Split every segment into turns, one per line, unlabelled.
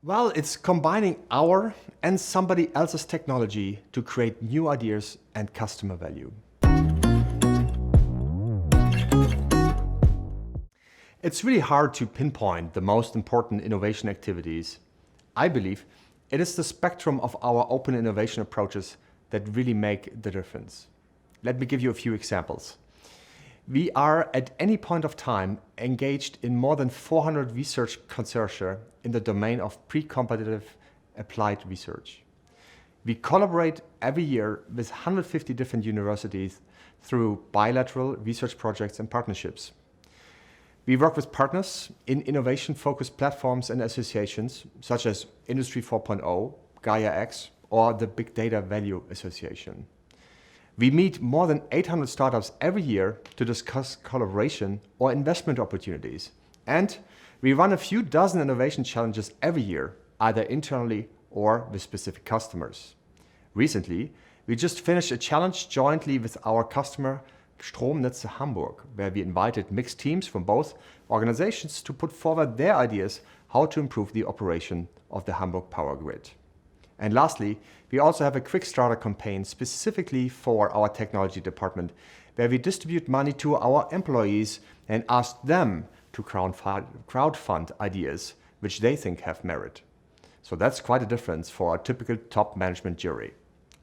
Well, it's combining our and somebody else's technology to create new ideas and customer value. It's really hard to pinpoint the most important innovation activities. I believe it is the spectrum of our open innovation approaches that really make the difference. Let me give you a few examples. We are at any point of time engaged in more than 400 research consortia in the domain of pre-competitive applied research. We collaborate every year with 150 different universities through bilateral research projects and partnerships. We work with partners in innovation-focused platforms and associations such as Industry 4.0, Gaia-X, or the Big Data Value Association. We meet more than 800 startups every year to discuss collaboration or investment opportunities. And we run a few dozen innovation challenges every year, either internally or with specific customers. Recently, we just finished a challenge jointly with our customer Stromnetze Hamburg, where we invited mixed teams from both organizations to put forward their ideas how to improve the operation of the Hamburg power grid. And lastly, we also have a quick starter campaign specifically for our technology department, where we distribute money to our employees and ask them to crowdfund ideas which they think have merit. So that's quite a difference for a typical top management jury.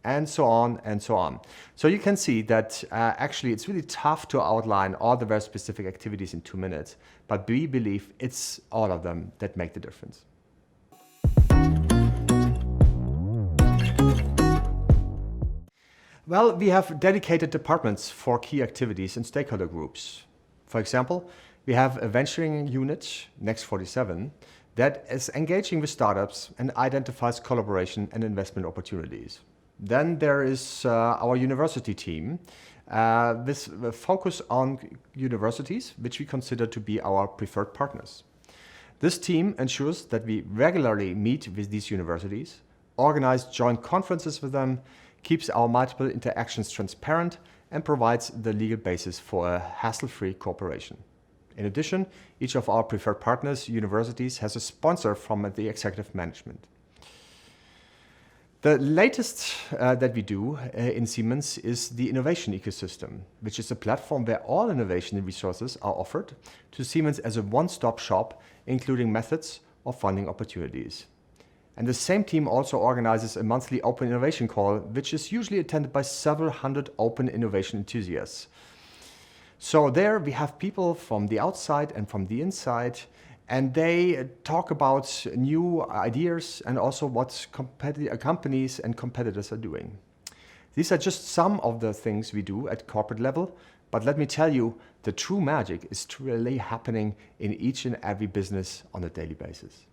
And so on and so on. So you can see that actually it's really tough to outline all the very specific activities in 2 minutes, but we believe it's all of them that make the difference. Well, we have dedicated departments for key activities and stakeholder groups. For example, we have a venturing unit, Next 47, that is engaging with startups and identifies collaboration and investment opportunities. Then there is our university team with a focus on universities, which we consider to be our preferred partners. This team ensures that we regularly meet with these universities, organize joint conferences with them, keeps our multiple interactions transparent, and provides the legal basis for a hassle-free cooperation. In addition, each of our preferred partners, universities, has a sponsor from the executive management. The latest that we do in Siemens is the innovation ecosystem, which is a platform where all innovation resources are offered to Siemens as a one-stop shop, including methods or funding opportunities. And the same team also organizes a monthly open innovation call, which is usually attended by several hundred open innovation enthusiasts. So there we have people from the outside and from the inside, and they talk about new ideas and also what companies and competitors are doing. These are just some of the things we do at corporate level, but let me tell you, the true magic is really happening in each and every business on a daily basis.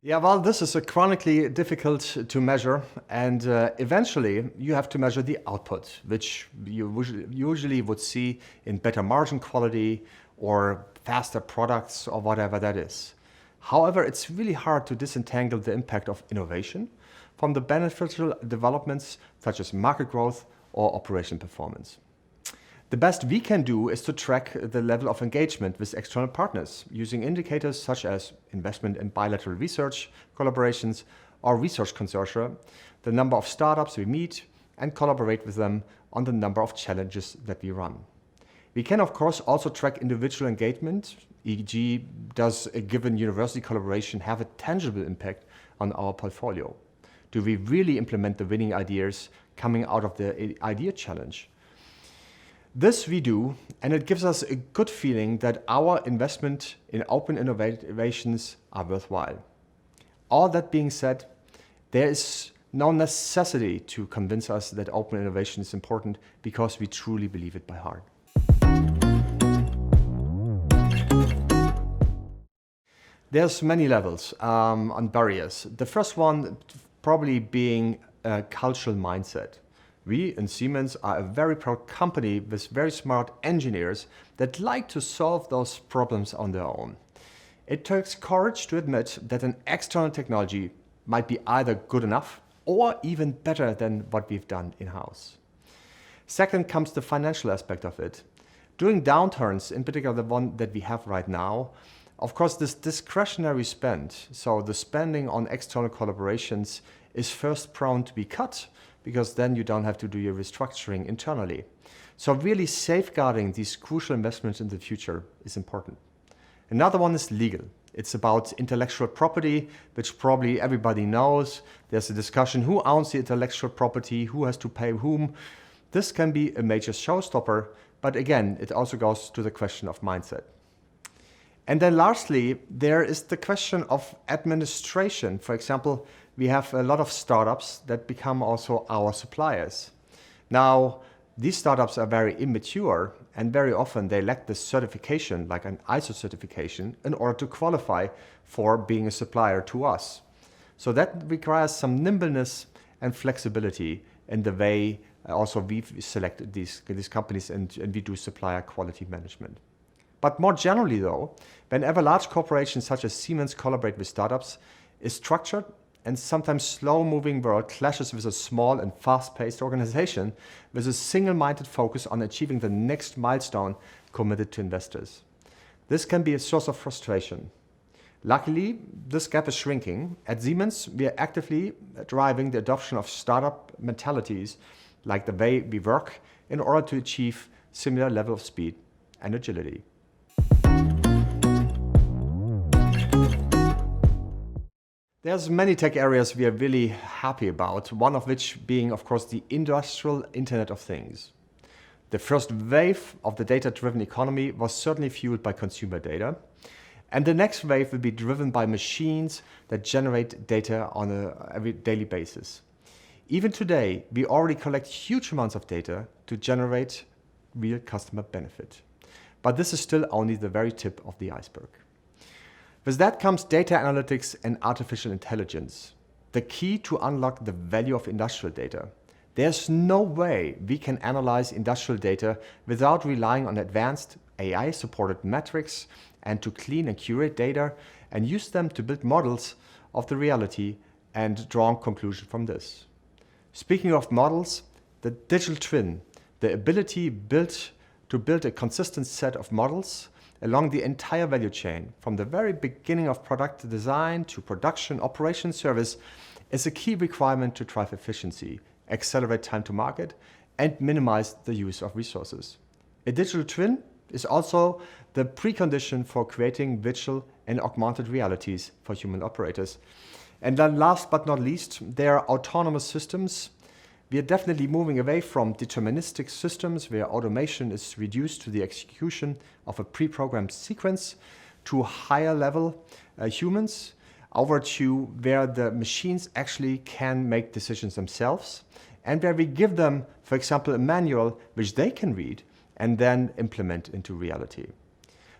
Yeah, well, this is chronically difficult to measure, and eventually you have to measure the output, which you usually would see in better margin quality or faster products or whatever that is. However, it's really hard to disentangle the impact of innovation from the beneficial developments such as market growth or operation performance. The best we can do is to track the level of engagement with external partners using indicators such as investment in bilateral research collaborations or research consortia, the number of startups we meet, and collaborate with them on the number of challenges that we run. We can, of course, also track individual engagement, e.g., does a given university collaboration have a tangible impact on our portfolio? Do we really implement the winning ideas coming out of the idea challenge? This we do, and it gives us a good feeling that our investment in open innovations are worthwhile. All that being said, there is no necessity to convince us that open innovation is important because we truly believe it by heart. There's many levels on barriers. The first one probably being a cultural mindset. We in Siemens are a very proud company with very smart engineers that like to solve those problems on their own. It takes courage to admit that an external technology might be either good enough or even better than what we've done in-house. Second comes the financial aspect of it. During downturns, in particular the one that we have right now, of course, this discretionary spend, so the spending on external collaborations, is first prone to be cut, because then you don't have to do your restructuring internally. So really safeguarding these crucial investments in the future is important. Another one is legal. It's about intellectual property, which probably everybody knows. There's a discussion who owns the intellectual property, who has to pay whom. This can be a major showstopper, but again, it also goes to the question of mindset. And then lastly, there is the question of administration. For example, we have a lot of startups that become also our suppliers. Now, these startups are very immature, and very often they lack the certification, like an ISO certification, in order to qualify for being a supplier to us. So that requires some nimbleness and flexibility in the way also we select these companies and we do supplier quality management. But more generally though, whenever large corporations such as Siemens collaborate with startups, a structured and sometimes slow-moving world clashes with a small and fast-paced organization with a single-minded focus on achieving the next milestone committed to investors. This can be a source of frustration. Luckily, this gap is shrinking. At Siemens, we are actively driving the adoption of startup mentalities, like the way we work, in order to achieve similar level of speed and agility. There's many tech areas we are really happy about, one of which being, of course, the industrial Internet of Things. The first wave of the data-driven economy was certainly fueled by consumer data, and the next wave will be driven by machines that generate data on a daily basis. Even today, we already collect huge amounts of data to generate real customer benefit. But this is still only the very tip of the iceberg. With that comes data analytics and artificial intelligence, the key to unlock the value of industrial data. There's no way we can analyze industrial data without relying on advanced AI-supported metrics and to clean and curate data and use them to build models of the reality and draw conclusions from this. Speaking of models, the digital twin, the ability to build a consistent set of models along the entire value chain, from the very beginning of product design to production, operation, service, is a key requirement to drive efficiency, accelerate time to market, and minimize the use of resources. A digital twin is also the precondition for creating virtual and augmented realities for human operators. And then last but not least, there are autonomous systems. We are definitely moving away from deterministic systems where automation is reduced to the execution of a pre-programmed sequence to higher level humans, over to where the machines actually can make decisions themselves and where we give them, for example, a manual which they can read and then implement into reality.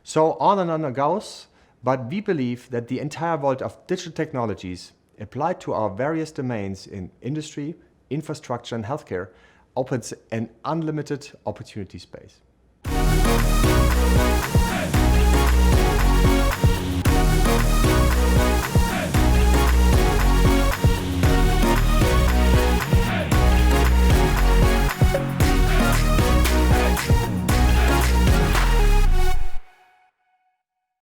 So on and on it goes, but we believe that the entire world of digital technologies applied to our various domains in industry, infrastructure and healthcare opens an unlimited opportunity space.